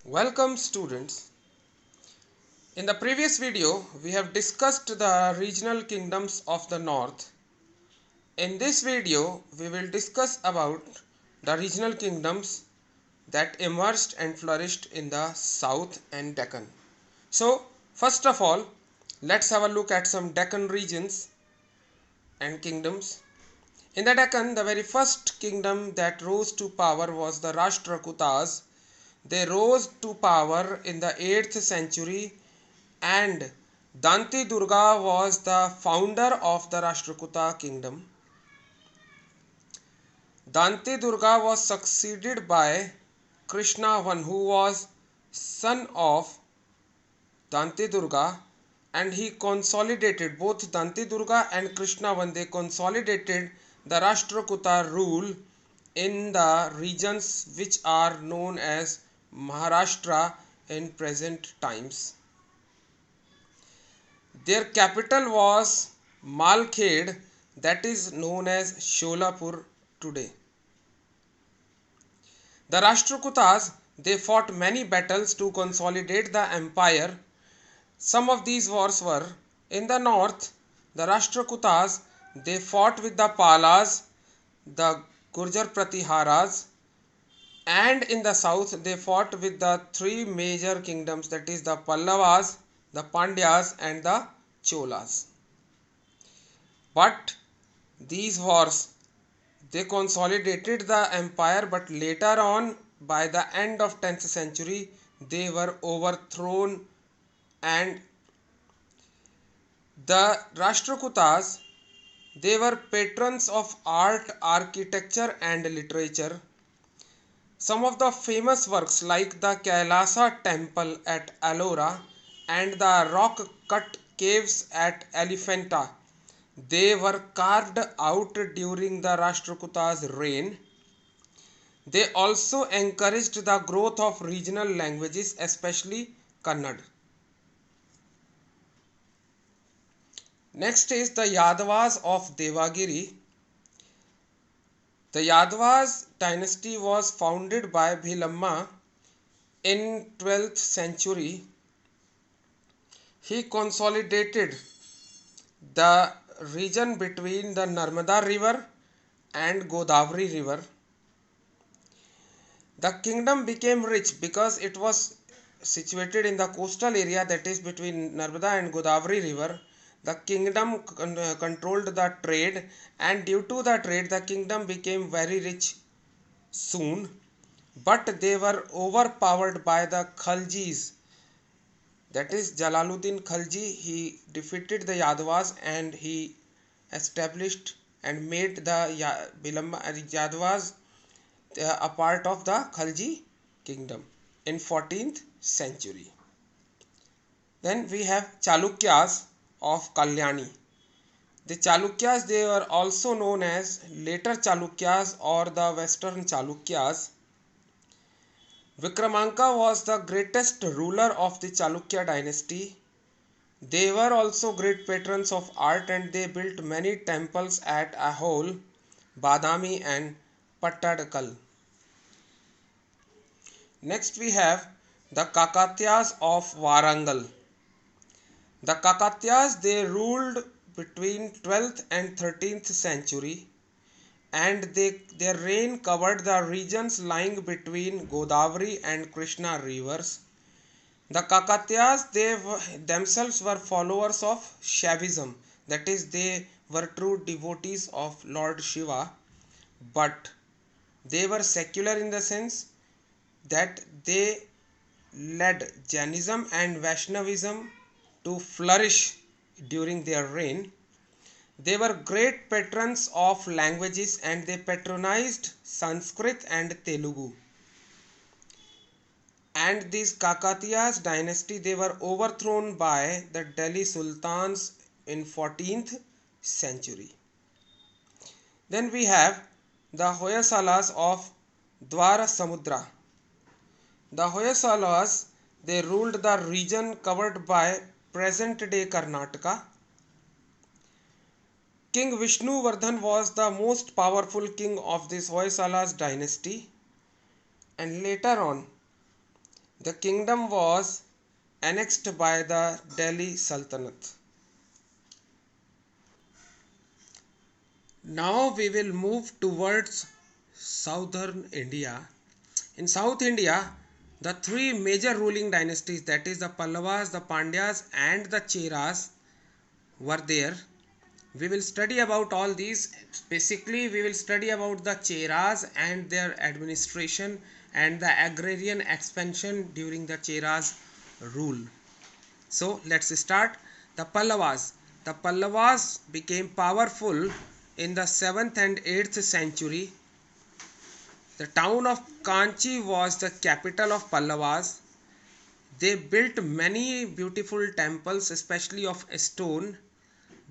Welcome students. In the previous video, we have discussed the regional kingdoms of the north. In this video, we will discuss about the regional kingdoms that emerged and flourished in the south and Deccan. So, first of all, let's have a look at some Deccan regions and kingdoms. In the Deccan, the very first kingdom that rose to power was the Rashtrakutas. They rose to power in the 8th century and Danti Durga was the founder of the Rashtrakuta kingdom. Danti Durga was succeeded by Krishna I, who was son of Danti Durga, and he consolidated both Danti Durga and Krishna I. They consolidated the Rashtrakuta rule in the regions which are known as Maharashtra in present times. Their capital was Malkhed, that is known as Sholapur today. The Rashtrakutas, they fought many battles to consolidate the empire. Some of these wars were in the north. The Rashtrakutas, they fought with the Palas, the Gurjar Pratiharas, and in the south they fought with the three major kingdoms, that is the Pallavas, the Pandyas and the Cholas. But these wars, they consolidated the empire, but later on by the end of 10th century they were overthrown, and the Rashtrakutas, they were patrons of art, architecture and literature. Some of the famous works like the Kailasa temple at Ellora and the rock cut caves at Elephanta, they were carved out during the Rashtrakutas' reign. They also encouraged the growth of regional languages, especially Kannada. Next is the Yadavas of Devagiri. The Yadavas dynasty was founded by Bhilamma in 12th century. He consolidated the region between the Narmada river and Godavari river. The kingdom became rich because it was situated in the coastal area, that is between Narmada and Godavari river. The kingdom controlled the trade, and due to the trade the kingdom became very rich soon. But they were overpowered by the Khaljis, that is Jalaluddin Khalji. He defeated the Yadavas and he established and made the Yadavas a part of the Khalji kingdom in 14th century. Then we have Chalukyas of Kalyani. The Chalukyas, they were also known as later Chalukyas or the Western Chalukyas. Vikramanka was the greatest ruler of the Chalukya dynasty. They were also great patrons of art and they built many temples at Ahol, Badami and Pattadakal. Next we have the Kakatiyas of Warangal. The Kakatiyas, they ruled between 12th and 13th century, and their reign covered the regions lying between Godavari and Krishna rivers. The Kakatiyas, they themselves were followers of Shaivism, that is they were true devotees of Lord Shiva, but they were secular in the sense that they led Jainism and Vaishnavism to flourish during their reign. They were great patrons of languages and they patronized Sanskrit and Telugu. And these Kakatiyas dynasty, they were overthrown by the Delhi Sultans in 14th century. Then we have the Hoysalas of Dwara Samudra. The Hoysalas, they ruled the region covered by present-day Karnataka. King Vishnuvardhan was the most powerful king of this Hoysalas dynasty, and later on The kingdom was annexed by the Delhi Sultanate. Now we will move towards southern India. In South India, the three major ruling dynasties, that is the Pallavas, the Pandyas and the Cheras, were there. We will study about all these. Basically, we will study about the Cheras and their administration and the agrarian expansion during the Cheras rule. So let's start. The Pallavas. The Pallavas became powerful in the 7th and 8th century. The town of Kanchi was the capital of Pallavas. They built many beautiful temples, especially of stone.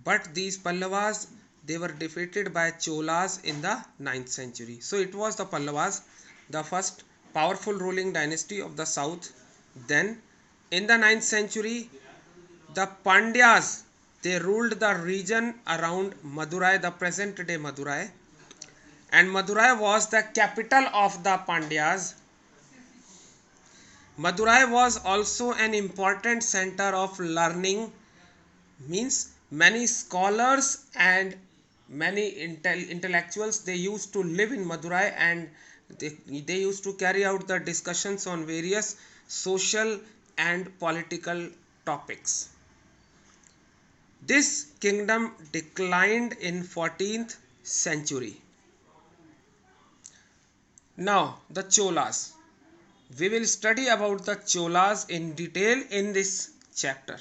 But these Pallavas, they were defeated by Cholas in the 9th century. So it was the Pallavas, the first powerful ruling dynasty of the south. Then in the 9th century, the Pandyas, they ruled the region around Madurai, the present day Madurai. And Madurai was the capital of the Pandyas. Madurai was also an important center of learning, means many scholars and many intellectuals, they used to live in Madurai, and they used to carry out the discussions on various social and political topics. This kingdom declined in 14th century. Now the Cholas. We will study about the Cholas in detail in this chapter.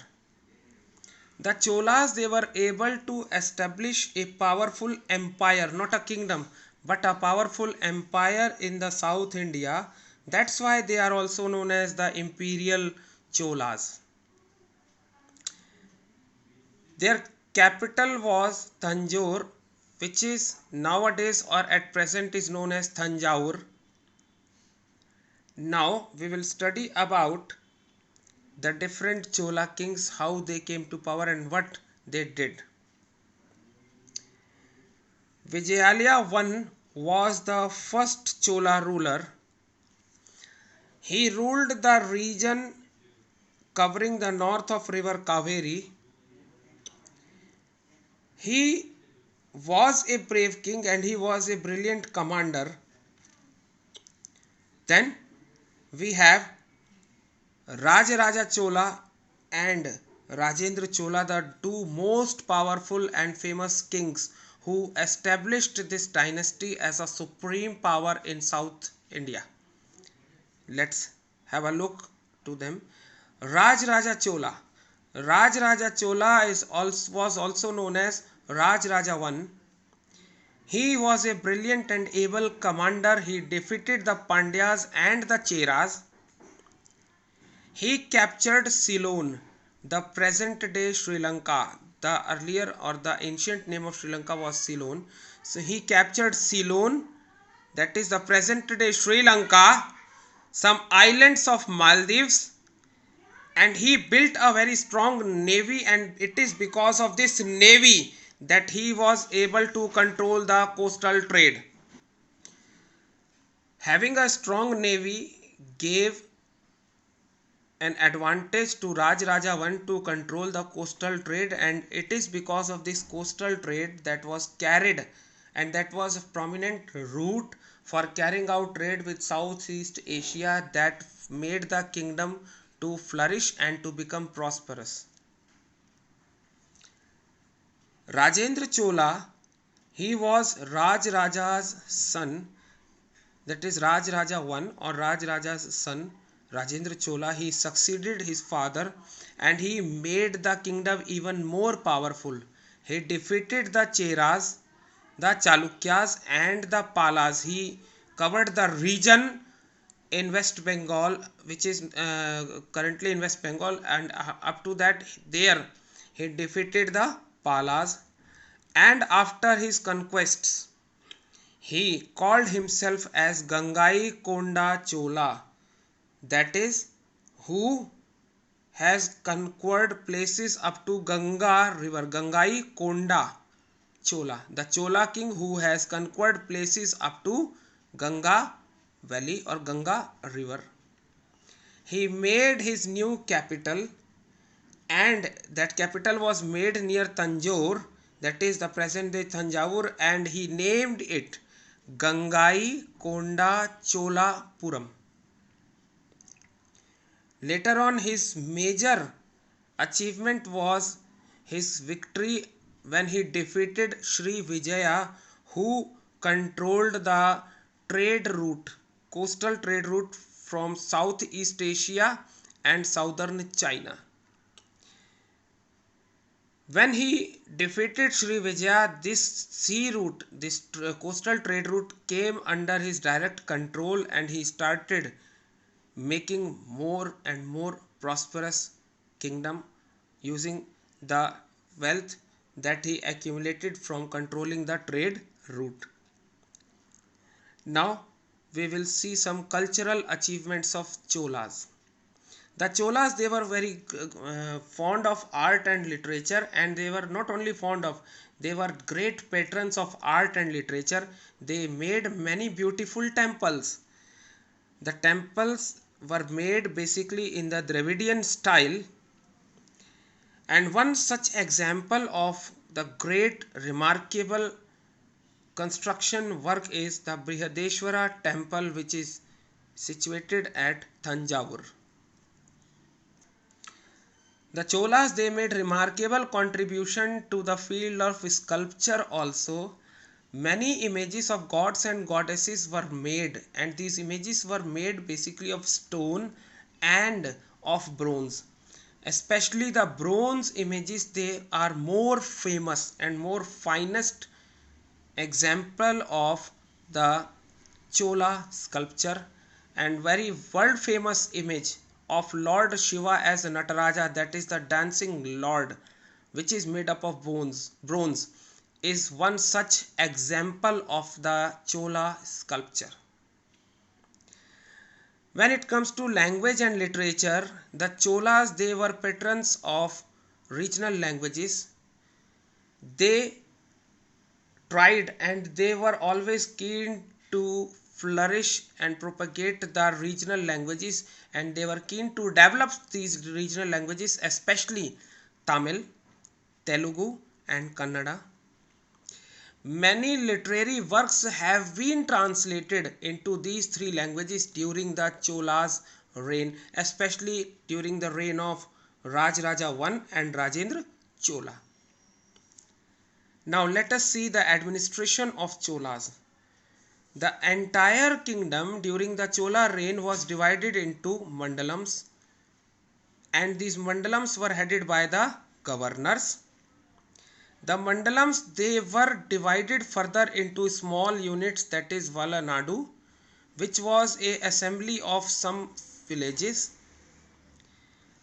The Cholas, they were able to establish a powerful empire, not a kingdom, but a powerful empire in the South India. That's why they are also known as the Imperial Cholas. Their capital was Tanjore, which is nowadays or at present is known as Thanjavur. Now we will study about the different Chola kings, how they came to power and what they did. Vijayalaya I was the first Chola ruler. He ruled the region covering the north of river Kaveri. He was a brave king and he was a brilliant commander. Then we have Rajaraja Chola and Rajendra Chola, the two most powerful and famous kings who established this dynasty as a supreme power in South India. Let's have a look to them. Rajaraja Chola. Rajaraja Chola was also known as Rajaraja I. He was a brilliant and able commander. He defeated the Pandyas and the Cheras. He captured Ceylon, the present day Sri Lanka. The earlier or the ancient name of Sri Lanka was Ceylon. So he captured Ceylon, that is the present day Sri Lanka, some islands of Maldives, and he built a very strong navy, and it is because of this navy that he was able to control the coastal trade. Having a strong navy gave an advantage to Rajaraja I to control the coastal trade, and it is because of this coastal trade that was carried, and that was a prominent route for carrying out trade with Southeast Asia, that made the kingdom to flourish and to become prosperous. Rajendra Chola, he was Rajaraja's son, that is Rajaraja I or Rajaraja's son. Rajendra Chola, he succeeded his father and he made the kingdom even more powerful. He defeated the Cheras, the Chalukyas and the Palas. He covered the region in West Bengal, which is currently in West Bengal, and up to that there he defeated the Palas. And after his conquests, he called himself as Gangai Konda Chola, that is, who has conquered places up to Ganga river. Gangai Konda Chola, the Chola king who has conquered places up to Ganga valley or Ganga river. he made his new capital, and that capital was made near Tanjore, that is the present day Thanjavur, and he named it Gangai Konda Cholapuram. Later on, his major achievement was his victory when he defeated Sri Vijaya, who controlled the trade route, coastal trade route from Southeast Asia and southern China. When he defeated Sri Vijaya, this sea route, this coastal trade route came under his direct control, and he started making more and more prosperous kingdom using the wealth that he accumulated from controlling the trade route. Now we will see some cultural achievements of Cholas. The Cholas, they were very fond of art and literature, and they were not only fond of, they were great patrons of art and literature. They made many beautiful temples. The temples were made basically in the Dravidian style, and one such example of the great remarkable construction work is the Brihadeshwara temple, which is situated at Thanjavur. The Cholas, they made remarkable contribution to the field of sculpture also. Many images of gods and goddesses were made, and these images were made basically of stone and of bronze. Especially the bronze images, they are more famous and more finest example of the Chola sculpture, and very world famous image of Lord Shiva as Nataraja, that is the dancing Lord, which is made up of bronze, is one such example of the Chola sculpture. When it comes to language and literature, the Cholas, they were patrons of regional languages. They tried, and they were always keen to flourish and propagate the regional languages, and they were keen to develop these regional languages, especially Tamil, Telugu and Kannada. Many literary works have been translated into these three languages during the Cholas' reign, especially during the reign of Rajaraja I and Rajendra Chola. Now let us see the administration of Cholas. The entire kingdom during the Chola reign was divided into mandalams, and these mandalams were headed by the governors. The mandalams, they were divided further into small units, that is Valanadu, which was a assembly of some villages.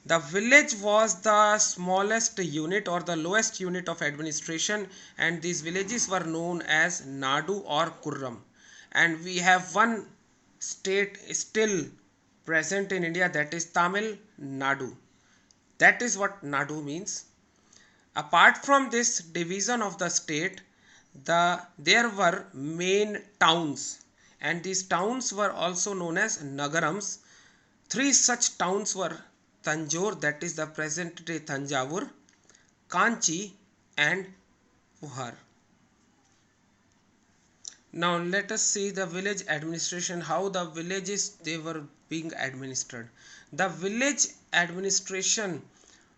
The village was the smallest unit or the lowest unit of administration, and these villages were known as Nadu or Kurram. And we have one state still present in India, that is Tamil Nadu. That is what Nadu means. Apart from this division of the state, there were main towns, and these towns were also known as Nagarams. Three such towns were Tanjore, that is the present day Thanjavur, Kanchi and Puhar. Now let us see the village administration, how the villages, they were being administered. The village administration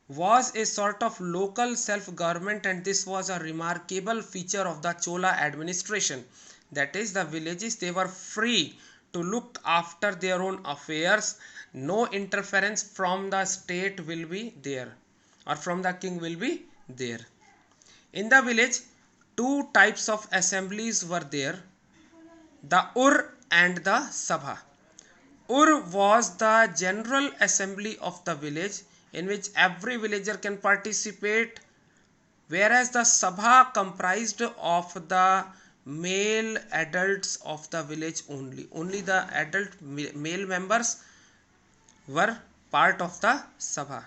was a sort of local self-government, and this was a remarkable feature of the Chola administration. That is, the villages, they were free to look after their own affairs. No interference from the state will be there, or from the king will be there. In the village, two types of assemblies were there, the Ur and the Sabha. Ur was the general assembly of the village, in which every villager can participate, whereas the Sabha comprised of the male adults of the village only. Only the adult male members were part of the Sabha.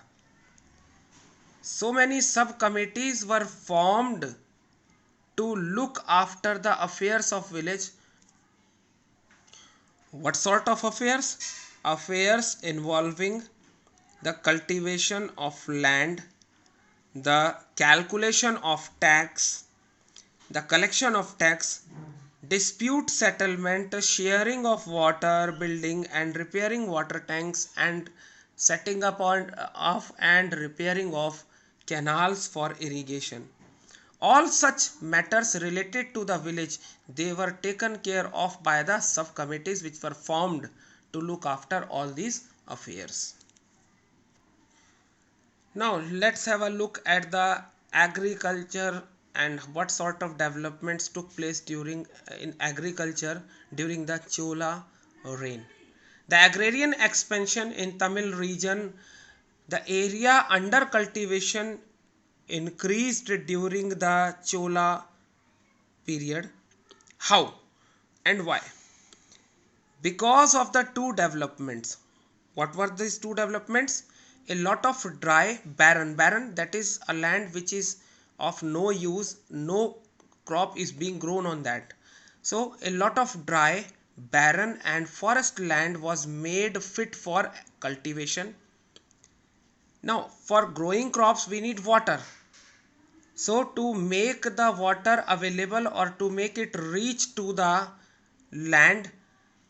So many sub-committees were formed to look after the affairs of village. What sort of affairs? affairs involving the cultivation of land, the calculation of tax, the collection of tax, dispute settlement, sharing of water, building and repairing water tanks, and setting up of and repairing of canals for irrigation. All such matters related to the village, they were taken care of by the subcommittees which were formed to look after all these affairs. Now let's have a look at the agriculture and what sort of developments took place during in agriculture during the Chola reign. The agrarian expansion in Tamil region, the area under cultivation increased during the Chola period. How and why? Because of the two developments. What were these two developments? A lot of dry, barren, that is a land which is of no use, no crop is being grown on that. So a lot of dry, barren and forest land was made fit for cultivation. Now for growing crops we need water. So to make the water available or to make it reach to the land,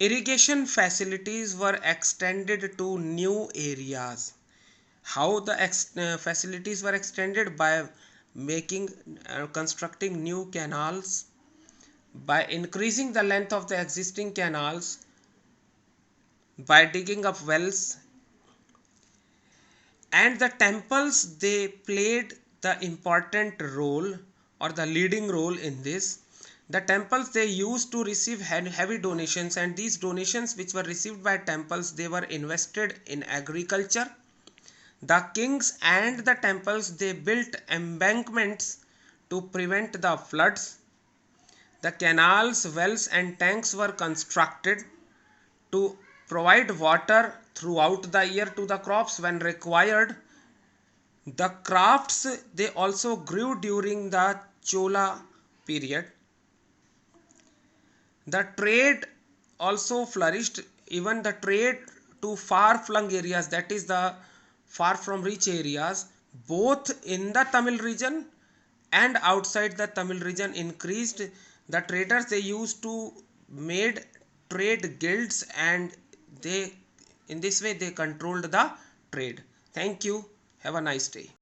irrigation facilities were extended to new areas. How the facilities were extended? By making constructing new canals, by increasing the length of the existing canals, by digging up wells, and the temples, they played the important role or the leading role in this. The temples, they used to receive heavy donations, and these donations which were received by temples, they were invested in agriculture. The kings and the temples, they built embankments to prevent the floods. The canals, wells and tanks were constructed to provide water throughout the year to the crops when required. The crafts, they also grew during the Chola period. The trade also flourished, even the trade to far flung areas, that is the far from rich areas, both in the Tamil region and outside the Tamil region increased. The traders, they used to made trade guilds, and they in this way they controlled the trade. Thank you. Have a nice day.